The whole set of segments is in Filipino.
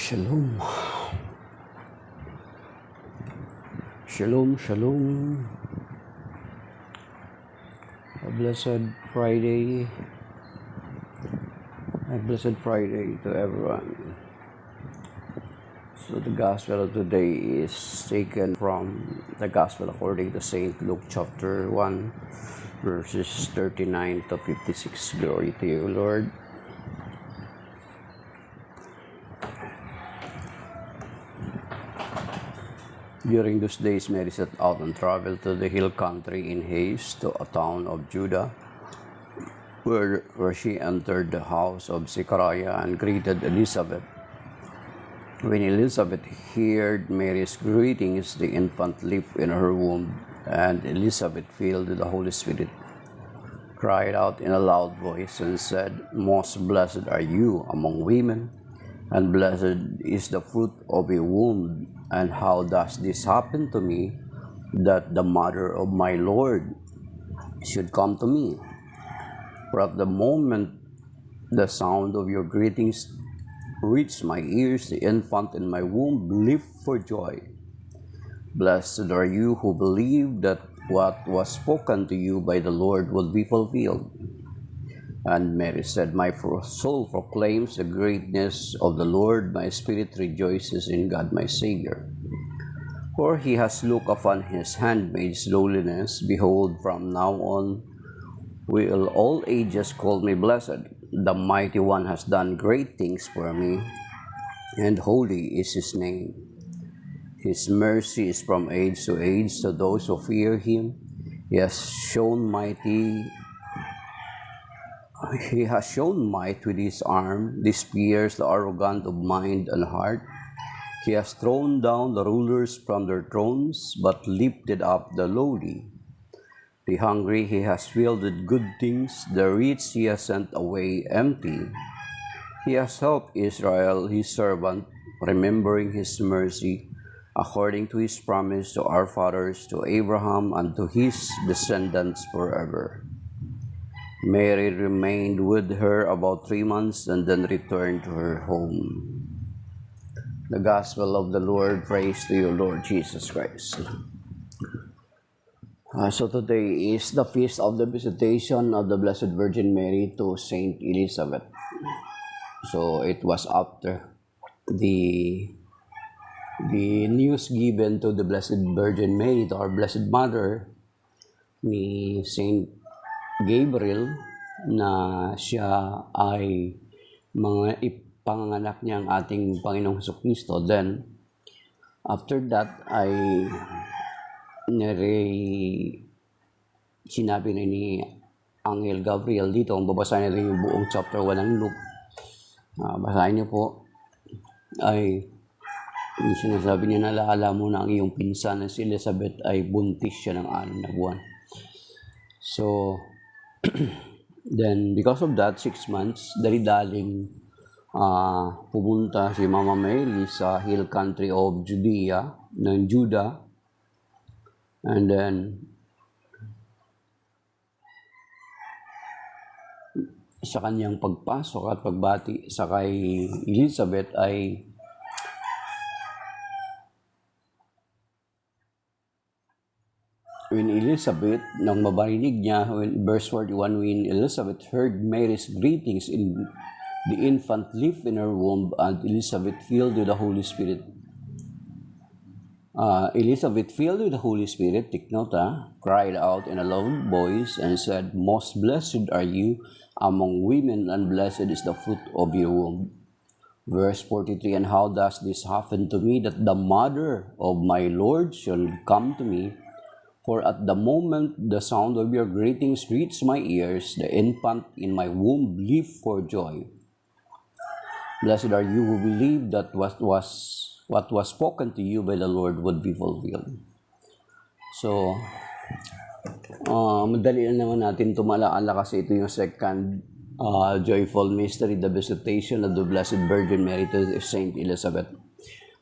Shalom. Shalom, shalom. A blessed Friday. A blessed Friday to everyone. So the gospel of today is taken from the gospel according to St. Luke chapter 1, verses 39 to 56. Glory to you, Lord. During those days, Mary set out and traveled to the hill country in haste to a town of Judah, where she entered the house of Zechariah and greeted Elizabeth. When Elizabeth heard Mary's greetings, the infant leaped in her womb, and Elizabeth, filled with the Holy Spirit, cried out in a loud voice and said, "Most blessed are you among women, and blessed is the fruit of your womb. And how does this happen to me, that the mother of my Lord should come to me? For at the moment the sound of your greetings reached my ears, the infant in my womb leaped for joy. Blessed are you who believe that what was spoken to you by the Lord will be fulfilled." And Mary said, "My soul proclaims the greatness of the Lord. My spirit rejoices in God my Savior. For he has looked upon his handmaid's lowliness. Behold, from now on will all ages call me blessed. The Mighty One has done great things for me, and holy is his name. His mercy is from age to age to those who fear him. He has shown might with his arm. This pierced the arrogant of mind and heart. He has thrown down the rulers from their thrones, but lifted up the lowly. The hungry he has filled with good things. The rich he has sent away empty. He has helped Israel, his servant, remembering his mercy, according to his promise to our fathers, to Abraham, and to his descendants forever." Mary remained with her about 3 months and then returned to her home. The Gospel of the Lord. Praise to you, Lord Jesus Christ. So today is the feast of the visitation of the Blessed Virgin Mary to Saint Elizabeth. So it was after the news given to the Blessed Virgin Mary, to our Blessed Mother, ni Saint Gabriel, na siya ay ipanganak niya ang ating Panginoong Jesucristo. Then, after that, ay sinabi na ni Angel Gabriel dito, ang babasahin natin yung buong chapter 1 ng Luke. Basahin niyo po, ay sinasabi niya, "Nalaala mo na ang iyong pinsan na si Elizabeth ay buntis siya ng 6 na buwan." So, then because of that, 6 months, dali-daling pumunta si Mama Mary sa hill country of Judah. And then, sa kanyang pagpasok at pagbati sa kay Elizabeth ay when Elizabeth, nang mabarinig niya, verse 41, when Elizabeth heard Mary's greetings, the infant leaped in her womb, and Elizabeth, filled with the Holy Spirit, take note, cried out in a loud voice and said, "Most blessed are you among women, and blessed is the fruit of your womb." Verse 43, "And how does this happen to me, that the mother of my Lord should come to me? For at the moment the sound of your greetings reached my ears, the infant in my womb leaped for joy. Blessed are you who believe that what was spoken to you by the Lord would be fulfilled." So, madali na naman natin tumalaala kasi ito yung second joyful mystery, the visitation of the Blessed Virgin Mary to Saint Elizabeth.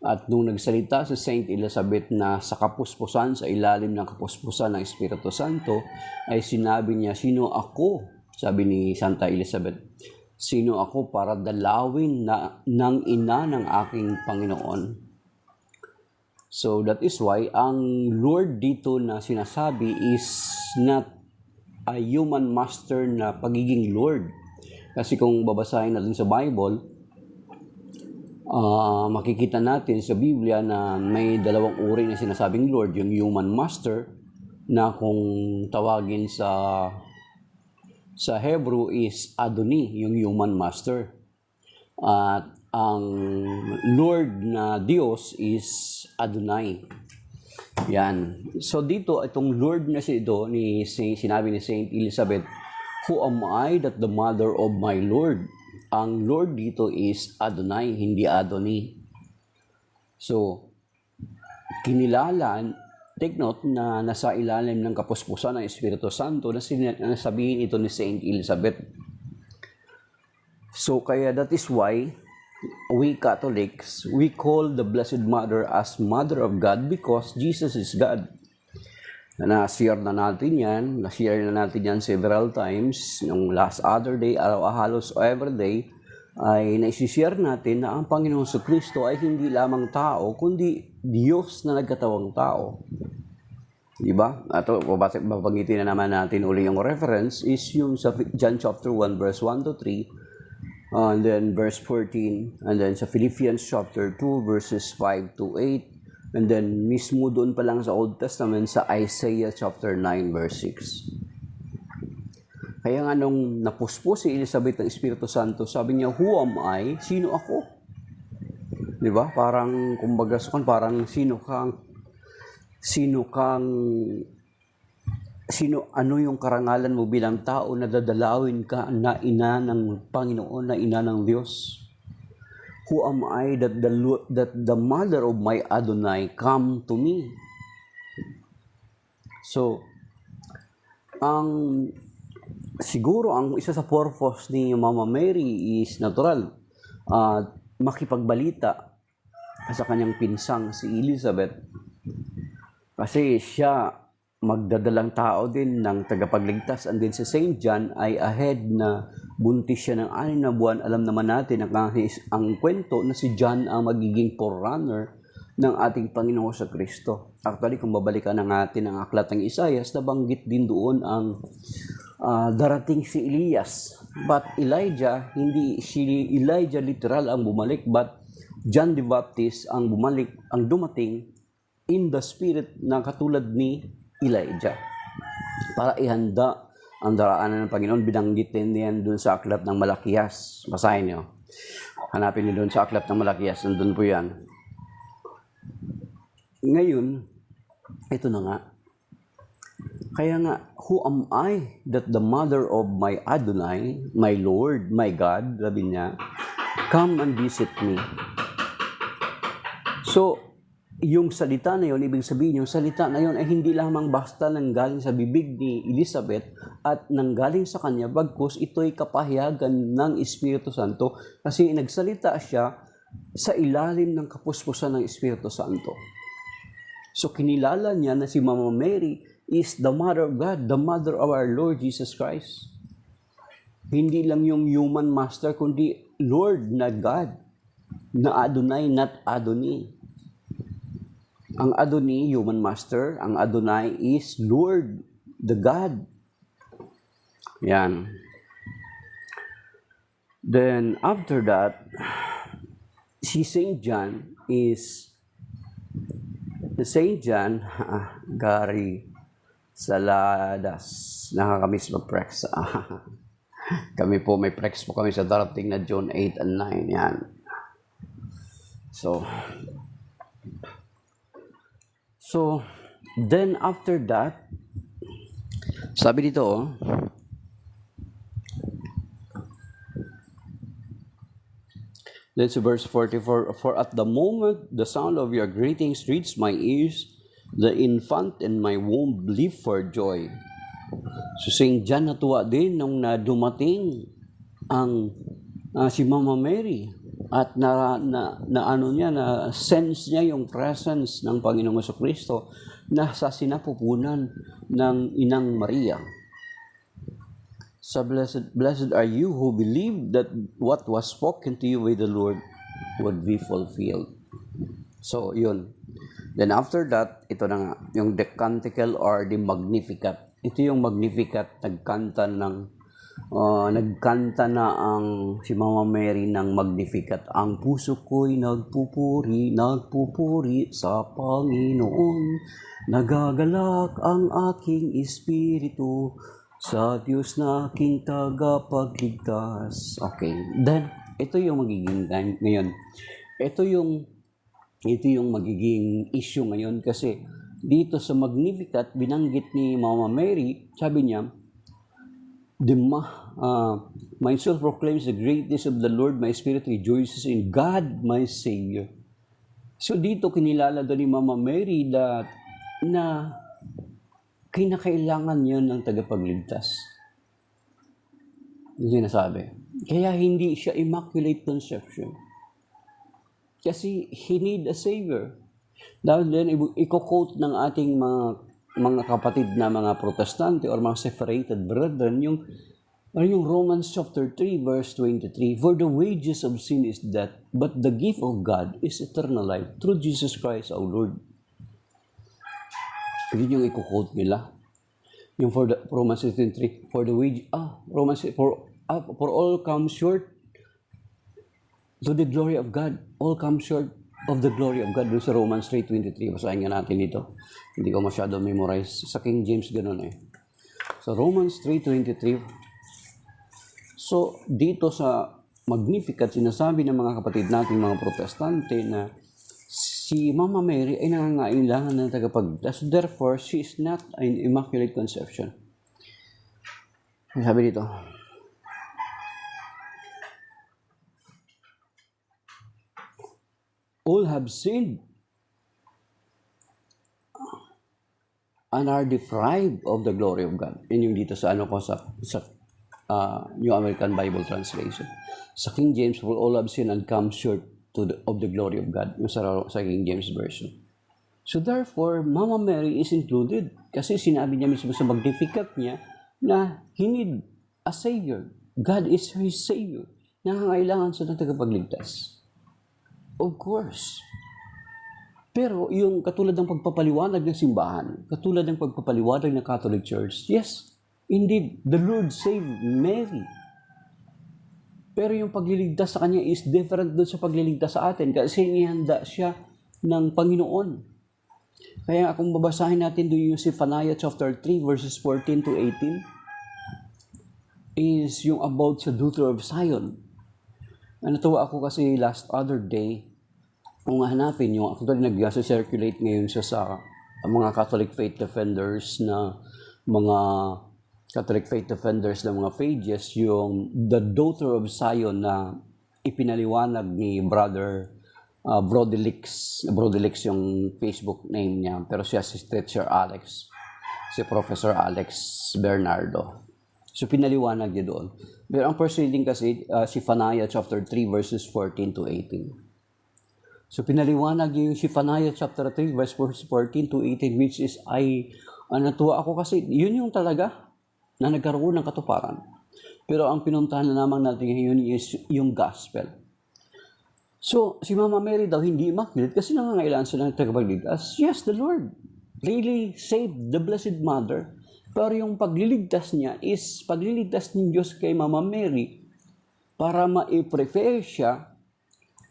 At nung nagsalita si Saint Elizabeth na sa kapuspusan, sa ilalim ng kapuspusan ng Espiritu Santo, ay sinabi niya, "Sino ako?" Sabi ni Santa Elizabeth. Sino ako para dalawin ng ina ng aking Panginoon? So that is why ang Lord dito na sinasabi is not a human master na pagiging Lord. Kasi kung babasahin natin sa Bible, makikita natin sa Biblia na may dalawang uri na sinasabing Lord. Yung human master na kung tawagin sa Hebrew is Adoni, yung human master. At ang Lord na Diyos is Adonai. Yan. So dito, itong Lord na sinabi ni Saint Elizabeth, who am I that the mother of my Lord? Ang Lord dito is Adonai, hindi Adoni. So, take note na nasa ilalim ng kapuspusan ng Espiritu Santo na sabihin ito ni Saint Elizabeth. So, kaya that is why we Catholics, we call the Blessed Mother as Mother of God because Jesus is God. Na-share na natin yan several times. Yung last other day, halos every day, ay naisishare natin na ang Panginoong Kristo ay hindi lamang tao, kundi Diyos na nagkatawang tao. Diba? Ito, babanggitin na naman natin uli yung reference is yung sa John chapter 1 verse 1 to 3, and then verse 14, and then sa Philippians chapter 2 verses 5 to 8, and then mismo doon pa lang sa Old Testament sa Isaiah chapter 9 verse 6. Kaya nga nung napuspos si Elizabeth ng Espiritu Santo, sabi niya, who am I? Sino ako? Di ba? Parang, kumbaga, ano yung karangalan mo bilang tao na dadalawin ka na ina ng Panginoon, na ina ng Diyos? Who am I that the mother of my Adonai come to me? So, siguro ang isa sa purpose ni Mama Mary is natural. Makipagbalita sa kanyang pinsang si Elizabeth. Kasi siya magdadalang tao din ng tagapagligtas. And then si Saint John ay ahead na buntis siya ng 6 na buwan. Alam naman natin ang kwento na si John ang magiging forerunner ng ating Panginoon sa Kristo. Actually, kung babalikan na natin ang aklat ng Isaias, nabanggit din doon ang darating si Elias. But Elijah, hindi si Elijah literal ang bumalik, but John the Baptist ang dumating in the spirit na katulad ni Elijah para ihanda ang daraanan ng Panginoon. Binanggit din yan doon sa aklat ng Malakias. Basahin nyo. Hanapin nyo doon sa aklat ng Malakias. Nandun po yan. Ngayon, ito na nga. Kaya nga, who am I that the mother of my Adonai, my Lord, my God, sabi niya, come and visit me. So, yung salita na yun, ibig sabihin, yung salita na yun ay hindi lamang basta nanggaling sa bibig ni Elizabeth at nanggaling sa kanya, bagkus ito'y kapahayagan ng Espiritu Santo kasi nagsalita siya sa ilalim ng kapuspusan ng Espiritu Santo. So, kinilala niya na si Mama Mary is the Mother of God, the Mother of our Lord Jesus Christ. Hindi lang yung human master, kundi Lord na God, na Adonai, not Adoni. Ang Adoni, human master. Ang Adonai is Lord, the God. Yan. Then, after that, si Saint John is, Gary Saladas. Nakakamiss mag-prex. Kami po, may prex po kami sa darating na June 8 and 9. Yan. So, then after that, sabi dito, let's verse 44, for at the moment the sound of your greetings reached my ears, the infant in my womb leaped for joy. So, Saint John natuwa din nung dumating ang si Mama Mary. At na sense niya yung presence ng Panginoong Jesucristo na sa sinapupunan ng Inang Maria. So blessed are you who believe that what was spoken to you by the Lord would be fulfilled. So, yun. Then after that, ito na nga, yung the Canticle or the Magnificat. Ito yung Magnificat, nagkanta na ang si Mama Mary ng Magnificat. Ang puso ko'y nagpupuri sa Panginoon. Nagagalak ang aking espiritu sa Diyos na aking tagapagligtas. Okay. Then, ito yung magiging ngayon. Ito yung magiging issue ngayon kasi dito sa Magnificat, binanggit ni Mama Mary, sabi niya, my soul proclaims the greatness of the Lord, my spirit rejoices in God, my Savior. So dito kinilala doon ni Mama Mary na kinakailangan yun ng tagapagligtas. Yung sinasabi. Kaya hindi siya Immaculate Conception. Kasi he need a Savior. Dahil din, i-quote ng ating mga kapatid na mga Protestante or mga separated brethren, yung Romans chapter 3 verse 23, for the wages of sin is death, but the gift of God is eternal life through Jesus Christ our Lord. Yun yung i-quote nila. Yung for the Romans 3, for the wage, for all come short to the glory of God. All come short of the glory of God. Doon sa Romans 3:23. Basahin nga natin ito. Hindi ko masyado memorize. Sa King James, ganun eh. So, Romans 3:23. So, dito sa Magnificat, sinasabi ng mga kapatid natin, mga Protestante, na si Mama Mary ay nangangailangan ng tagapagligtas. Therefore, she is not an Immaculate Conception. Sabi dito, all have sinned and are deprived of the glory of God. Yun yung dito sa New American Bible Translation. Sa King James, for all have sinned and come short of the glory of God. Yung sa King James Version. So therefore, Mama Mary is included. Kasi sinabi niya mismo sa Magnificat niya na he need a Savior. God is His Savior. Nangangailangan siya ng tagapagligtas. Of course. Pero yung katulad ng pagpapaliwanag ng simbahan, katulad ng pagpapaliwanag ng Catholic Church, yes, indeed, the Lord saved Mary. Pero yung pagliligtas sa kanya is different doon sa pagliligtas sa atin kasi inihanda siya ng Panginoon. Kaya kung babasahin natin doon yung Zephaniah chapter 3 verses 14 to 18 is yung about sa daughter of Zion. Natuwa ako kasi last other day, kung hanapin yung actually nag-circulate ngayon siya sa mga Catholic Faith Defenders na mga pages, yung The Daughter of Zion na ipinaliwanag ni Brother Brodelix yung Facebook name niya, pero siya si Teacher Alex, si Professor Alex Bernardo. So pinaliwanag niya doon. Pero ang first reading kasi, Zephaniah chapter 3 verses 14 to 18. So pinaliwanag niya yung Zephaniah chapter 3 verse 14 to 18, which is natuwa ako kasi yun yung talaga na nagkaroon ng katuparan. Pero ang pinuntahan na naman natin ngayon is yung gospel. So, si Mama Mary daw hindi immaculate kasi nangangailangan sila ng tagapagligtas. Yes, the Lord really saved the Blessed Mother. Pero yung pagliligtas niya is pagliligtas ng Diyos kay Mama Mary para ma-prepare siya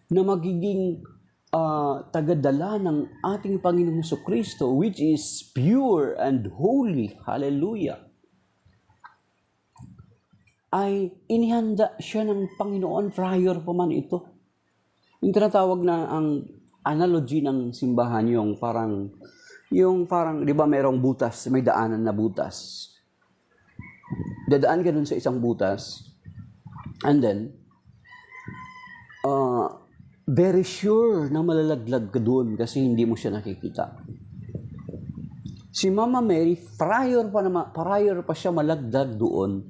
na magiging tagadala ng ating Panginoong Jesucristo, which is pure and holy. Hallelujah. Ay inihanda siya ng Panginoon prior pa man ito. Yung tinatawag na ang analogy ng simbahan, yung parang, di ba merong butas, may daanan na butas. Dadaan ka dun sa isang butas, and then, very sure na malalaglag ka dun kasi hindi mo siya nakikita. Si Mama Mary, prior pa siya malaglag doon,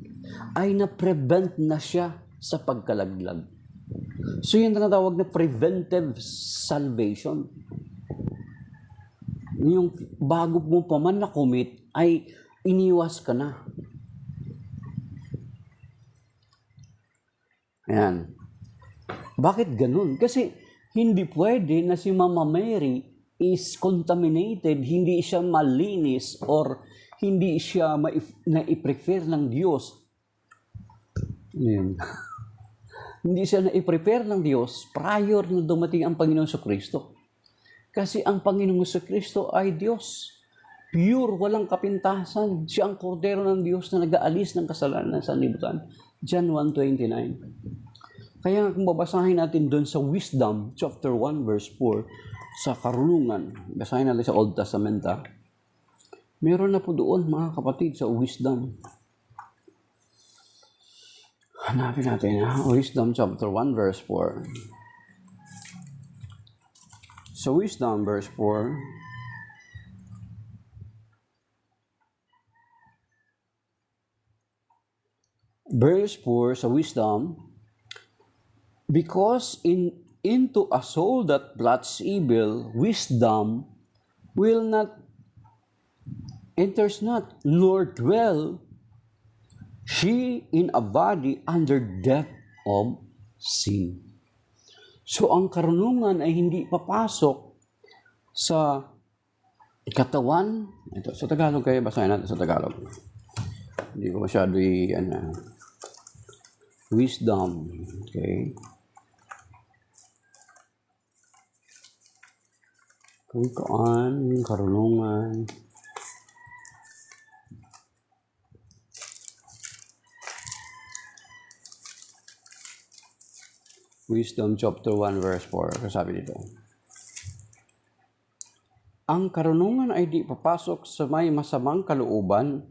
ay na-prevent na siya sa pagkalaglag. So yun tinatawag na preventive salvation. Yung bago mo pa man na-commit, ay iniwas ka na. Ayan. Bakit ganun? Kasi hindi pwede na si Mama Mary is contaminated, hindi siya malinis or hindi siya na-i-prepare ng Diyos. Ayan. Hindi siya na-i-prepare ng Diyos prior na dumating ang Panginoon Kristo. Kasi ang Panginoon Kristo ay Diyos. Pure, walang kapintasan. Siya ang kordero ng Diyos na nag-aalis ng kasalanan sa sanlibutan. John 1:29. Kaya kung babasahin natin doon sa Wisdom, chapter 1, verse 4, sa karunungan, basahin natin sa Old Testament, meron na po doon, mga kapatid, sa Wisdom. Hanapin natin, Wisdom, chapter 1, verse 4. Sa Wisdom, verse 4, verse 4 sa Wisdom, because into a soul that plots evil, wisdom will not enters not, nor dwell she in a body under death of sin. So ang karunungan ay hindi papasok sa katawan. Ito, sa Tagalog kayo, basahin natin sa Tagalog. Hindi ko masyado Wisdom. Okay. Kung kaan, yung karunungan. Wisdom chapter 1 verse 4. Kasabi dito. Ang karunungan ay di papasok sa may masamang kalooban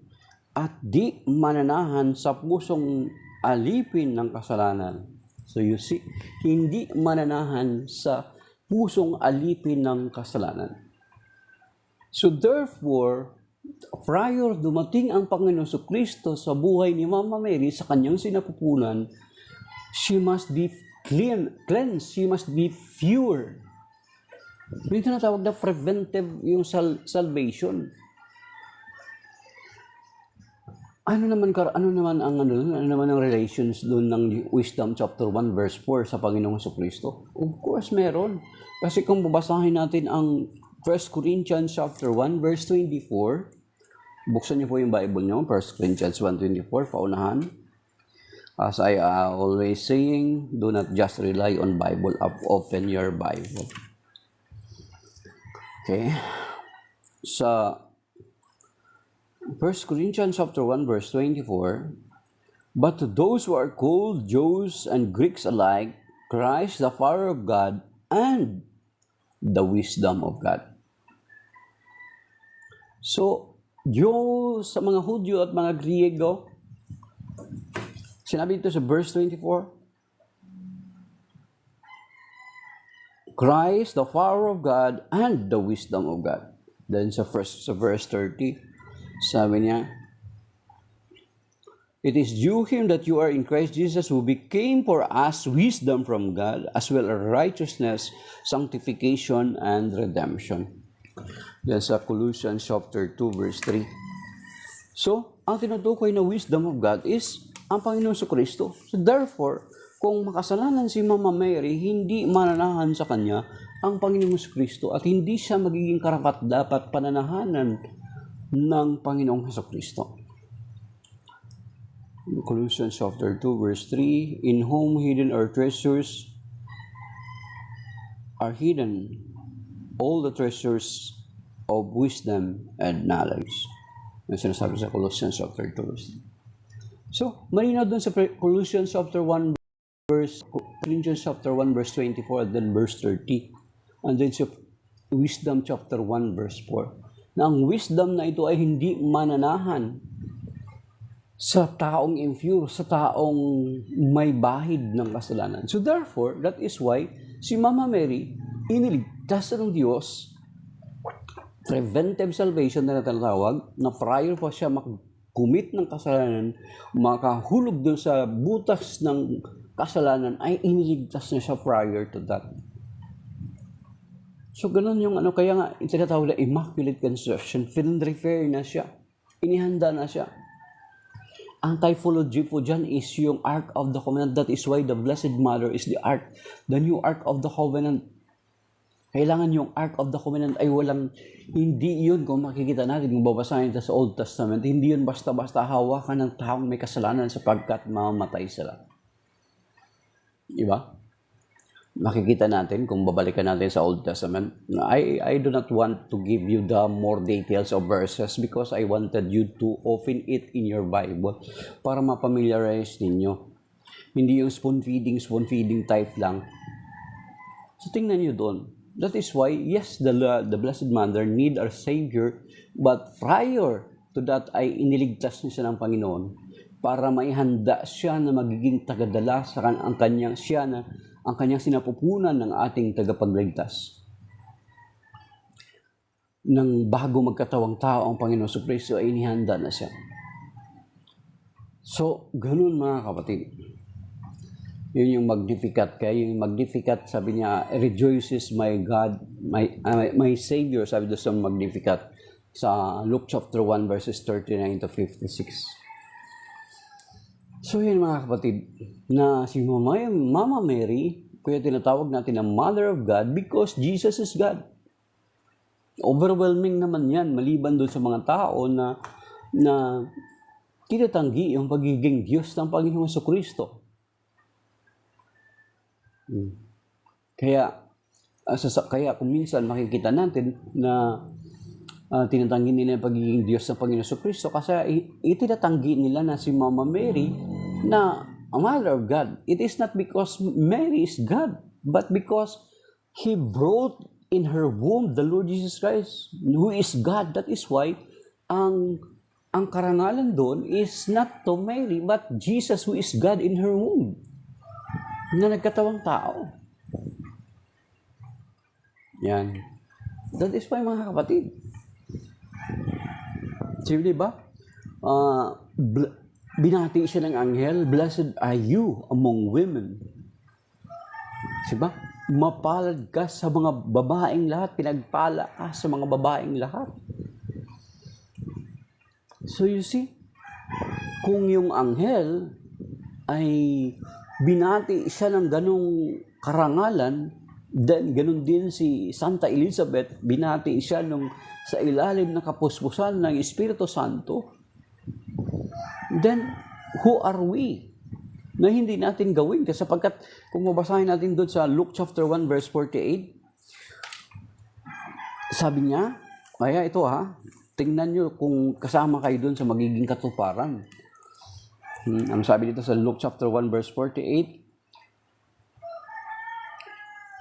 at di mananahan sa pusong alipin ng kasalanan. So you see, hindi mananahan sa pusong alipin ng kasalanan. So therefore, prior dumating ang Panginoon Kristo sa buhay ni Mama Mary sa kanyang sinapupunan, she must be cleansed, she must be pure. Ito na tawag na preventive yung salvation. Ano naman ang relations doon ng Wisdom chapter 1 verse 4 sa Panginoong Kristo? Of course meron. Kasi kung babasahin natin ang 1 Corinthians chapter 1 verse 24, buksan niyo po yung Bible niyo, 1 Corinthians 1:24, paunahan. As I always saying, do not just rely on Bible, open your Bible. Okay? Sa 1 Corinthians chapter 1 verse 24, but to those who are called, Jews and Greeks alike, Christ the power of God and the wisdom of God. So, sa mga Hudyo at mga Griego, sinabi ito sa verse 24, Christ the power of God and the wisdom of God. Then sa verse 30, sabi niya, it is due Him that you are in Christ Jesus, who became for us wisdom from God, as well as righteousness, sanctification, and redemption. Then sa Colossians chapter 2 verse 3. So, ang tinutukoy na wisdom of God is ang Panginoon Kristo. So therefore, kung makasalanan si Mama Mary, hindi mananahan sa Kanya ang Panginoon Kristo at hindi siya magiging karapat-dapat pananahanan ng Panginoong Kristo. Colossians chapter 2 verse 3, in whom hidden our treasures are hidden, all the treasures of wisdom and knowledge. Yung sinasabi sa Colossians chapter 2 verse 3. So, malinaw dun sa Colossians chapter 1 verse, Corinthians chapter 1 verse 24, and then verse 30. And then sa Wisdom chapter 1 verse 4. Na ang wisdom na ito ay hindi mananahan sa taong impure, sa taong may bahid ng kasalanan. So therefore, that is why si Mama Mary, iniligtas ng Diyos, preventive salvation na tinatawag, na prior pa siya mag-commit ng kasalanan, makahulog dun sa butas ng kasalanan, ay iniligtas na siya prior to that. So, ganun yung kaya nga, tinatawag na Immaculate Conception, pinrepair na siya, inihanda na siya. Ang typology po dyan is yung Ark of the Covenant. That is why the Blessed Mother is the Ark. The new Ark of the Covenant. Kailangan yung Ark of the Covenant ay hindi yun kung makikita natin, kung babasahin ito sa Old Testament, hindi yun basta-basta hawakan ng taong may kasalanan sapagkat mamamatay sila. Diba? Makikita natin kung babalikan natin sa Old Testament. I do not want to give you the more details of verses because I wanted you to open it in your Bible para mapamiliarize ninyo. Hindi yung spoon-feeding type lang. So tingnan nyo doon. That is why, yes, the Blessed Mother need our Savior, but prior to that ay iniligtas niya siya ng Panginoon para maihanda siya na magiging tagadala sa ang kanyang sinapupunan ng ating tagapagligtas. Nang bago magkatawang tao ang Panginoon Jesucristo ay inihanda na siya. So, ganun mga kapatid. Yun yung Magnificat. Kaya yung Magnificat, sabi niya, rejoices my God, my Savior, sabi doon sa Magnificat sa Luke chapter 1 verses 39 to 56. So yun mga kapatid, na si Mama Mary, kaya tinatawag natin na Mother of God because Jesus is God. Overwhelming naman yan, maliban doon sa mga tao na tinatanggi yung pagiging Diyos ng Panginoong Jesucristo. Kaya kung minsan makikita natin na tinatanggi nila yung pagiging Diyos ng Panginoon Jesucristo kasi itinatanggi nila na si Mama Mary na a Mother of God. It is not because Mary is God, but because He brought in her womb the Lord Jesus Christ, who is God. That is why ang karangalan doon is not to Mary, but Jesus who is God in her womb, na nagkatawang tao. Yan. That is why mga kapatid. So, diba? Binati siya ng anghel, blessed are you among women. Diba? Mapalad ka sa mga babaeng lahat, pinagpala ka sa mga babaeng lahat. So you see, kung yung anghel ay binati siya ng ganong karangalan, then ganun din si Santa Elizabeth, binati siya sa ilalim ng kapuspusan ng Espiritu Santo, then who are we na hindi natin gawin? Kasi sapagkat kung mabasahin natin doon sa Luke chapter 1 verse 48, sabi niya, kaya ito tingnan nyo kung kasama kayo doon sa magiging katuparan. Ang sabi dito sa Luke chapter 1 verse 48,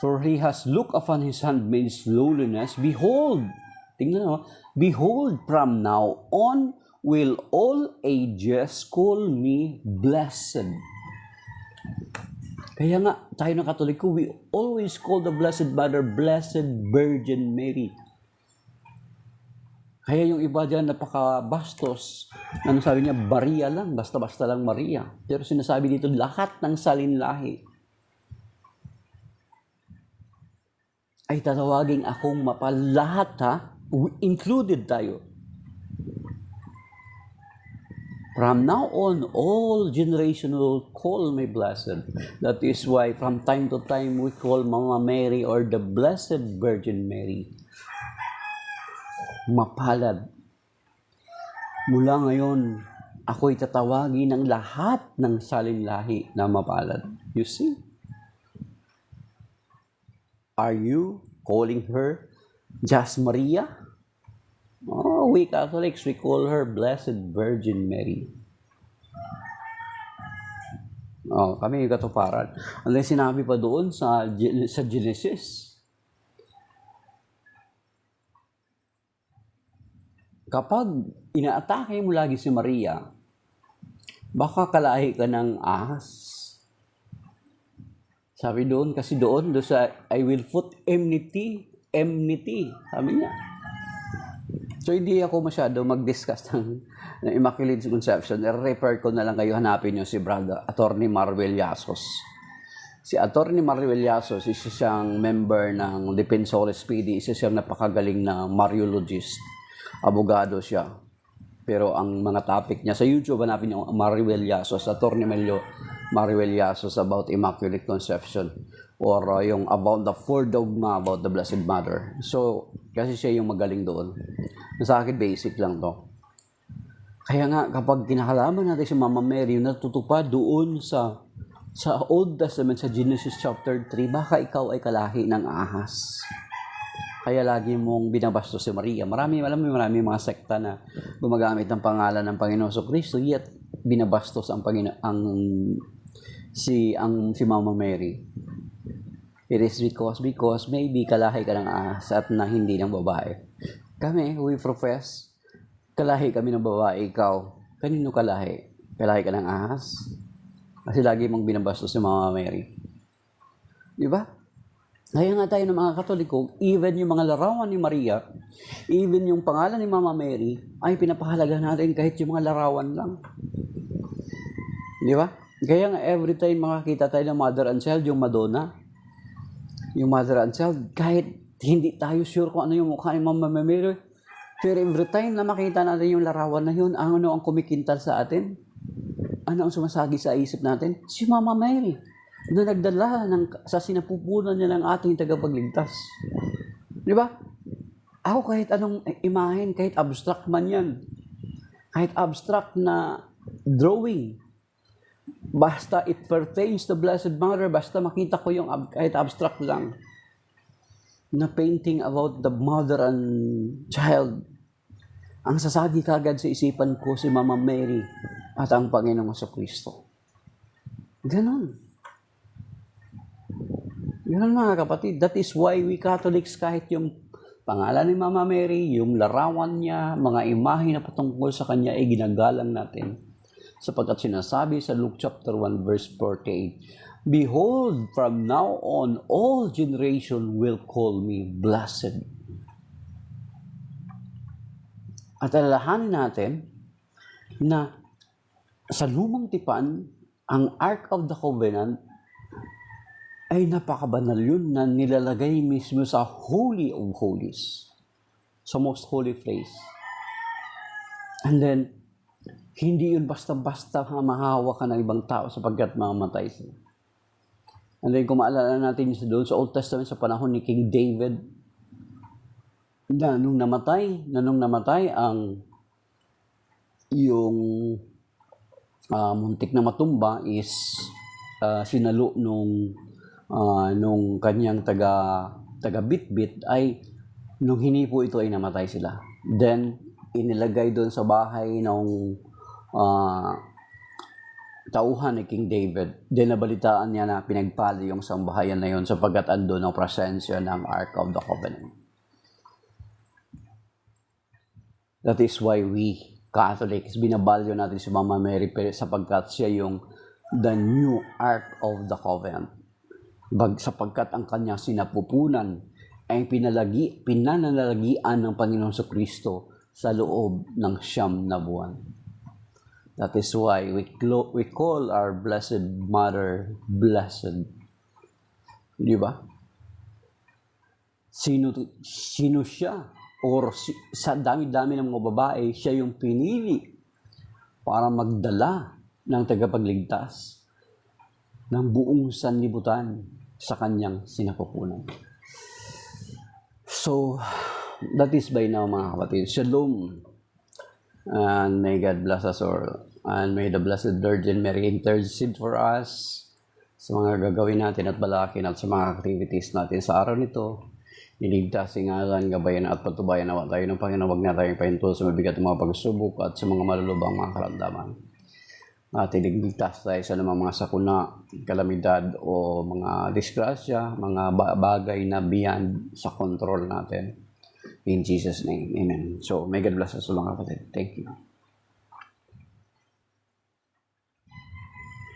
for he has looked upon his handmaid's lowliness, behold, tingnan mo, behold, from now on will all ages call me blessed. Kaya nga, tayo na Katoliko, we always call the Blessed Mother, Blessed Virgin Mary. Kaya yung iba dyan, napakabastos. Ano sabi niya? Maria lang, basta-basta lang Maria. Pero sinasabi dito, lahat ng salinlahi ay tatawagin akong mapalahat, included tayo. From now on, all generation will call me blessed. That is why from time to time we call Mama Mary or the Blessed Virgin Mary. Mapalad. Mula ngayon, ako'y tatawagin ng lahat ng salinlahi na mapalad. You see? Are you calling her just Maria? Oh, we Catholics, we call her Blessed Virgin Mary. Oh, kami yung katuparan. Ano yung sinabi pa doon sa Genesis? Kapag inaatake mo lagi si Maria, baka kalahi ka ng ahas. Sabi doon, kasi doon sa I will put enmity, sabi niya. So, hindi ako masyado mag-discuss ng Immaculate Conception. I-refer ko na lang kayo, hanapin nyo si Brother Attorney Marvel Yasos. Si Attorney Marvel Yasos, isa siyang member ng Defensores PD, isa siyang napakagaling na Mariologist. Abogado siya. Pero ang mga topic niya sa YouTube, hanapin niyo Mariel Yasos, Atty. Mariel Yasos about Immaculate Conception or yung about the four dogma about the Blessed Mother. So, kasi siya yung magaling doon. Sa akin, basic lang to. Kaya nga, kapag kinakalaman natin si Mama Mary, natutupad doon sa Old Testament, sa Genesis chapter 3, baka ikaw ay kalahi ng ahas. Kaya lagi mong binabastos si Maria. Marami mga sekta na gumagamit ng pangalan ng Panginoon Kristo, yet binabastos si Mama Mary. It is because maybe kalahi ka ng ahas at na hindi ng babae. Kami, we profess, kalahi kami ng babae, ikaw. Kanino kalahi? Kalahi ka ng ahas? Kasi lagi mong binabastos si Mama Mary. Di ba? Kaya nga tayo ng mga Katoliko, even yung mga larawan ni Maria, even yung pangalan ni Mama Mary, ay pinapahalaga natin kahit yung mga larawan lang. Di ba? Kaya nga every time makakita tayo ng Mother and Child, yung Madonna, yung Mother and Child, kahit hindi tayo sure kung ano yung mukha ni Mama Mary, pero every time na makita natin yung larawan na yun, ano ang kumikintal sa atin? Ano ang sumasagi sa isip natin? Si Mama Mary na nagdala sa sinapupunan niya ng ating tagapagligtas. Di ba? Ako kahit anong imahen, kahit abstract man yan, kahit abstract na drawing, basta it pertains to Blessed Mother, basta makita ko yung kahit abstract lang na painting about the Mother and Child, ang sasagi kagad sa isipan ko si Mama Mary at ang Panginoong Kristo. Ganon. Ganon mga kapatid. That is why we Catholics, kahit yung pangalan ni Mama Mary, yung larawan niya, mga imahe na patungkol sa kanya ay ginagalang natin. Sapagkat sinasabi sa Luke chapter 1 verse 48, "Behold, from now on, all generation will call me blessed." At alalahanin natin na sa lumang tipan, ang Ark of the Covenant ay napakabanal yun na nilalagay mismo sa Holy of Holies, sa most holy place. And then, hindi yun basta-basta mahawak ka ng ibang tao sapagkat mamamatay sila. And then, kung maalala natin doon sa Old Testament, sa panahon ni King David, na nung namatay ang yung muntik na matumba is sinalo nung kanyang taga Bitbit, ay nung hinipo ito ay namatay sila. Then inilagay doon sa bahay ng tauhan ni King David. Then nabalitaan niya na pinagpali yung sambahayan na yun sapagkat andun ang presensya ng Ark of the Covenant. That is why we Catholics, binabalyo natin si Mama Mary sapagkat siya yung the new Ark of the Covenant. Sapagkat ang kanyang sinapupunan ay pinananalagian ng Panginoon Kristo sa loob ng 9 na buwan. That is why we call our Blessed Mother blessed. Di ba? Sino siya? Or sa dami-dami ng mga babae, siya yung pinili para magdala ng tagapagligtas ng buong sanlibutan sa kanyang sinapupunan. So, that is by now mga kapatid. Shalom. And may God bless us all. And may the Blessed Virgin Mary intercede for us sa mga gagawin natin at balakin at sa mga activities natin sa araw nito. Iligtas, singalan, gabayan at patubayan nawa tayo ng Panginoon. Huwag na tayong pahinto sa mabigat ng mga pagsubok at sa mga malulubang mga karamdaman. At iligtas tayo sa mga sakuna, kalamidad o mga disgrasya, mga bagay na beyond sa control natin. In Jesus' name, Amen. So, may God bless us mga kapatid. Thank you.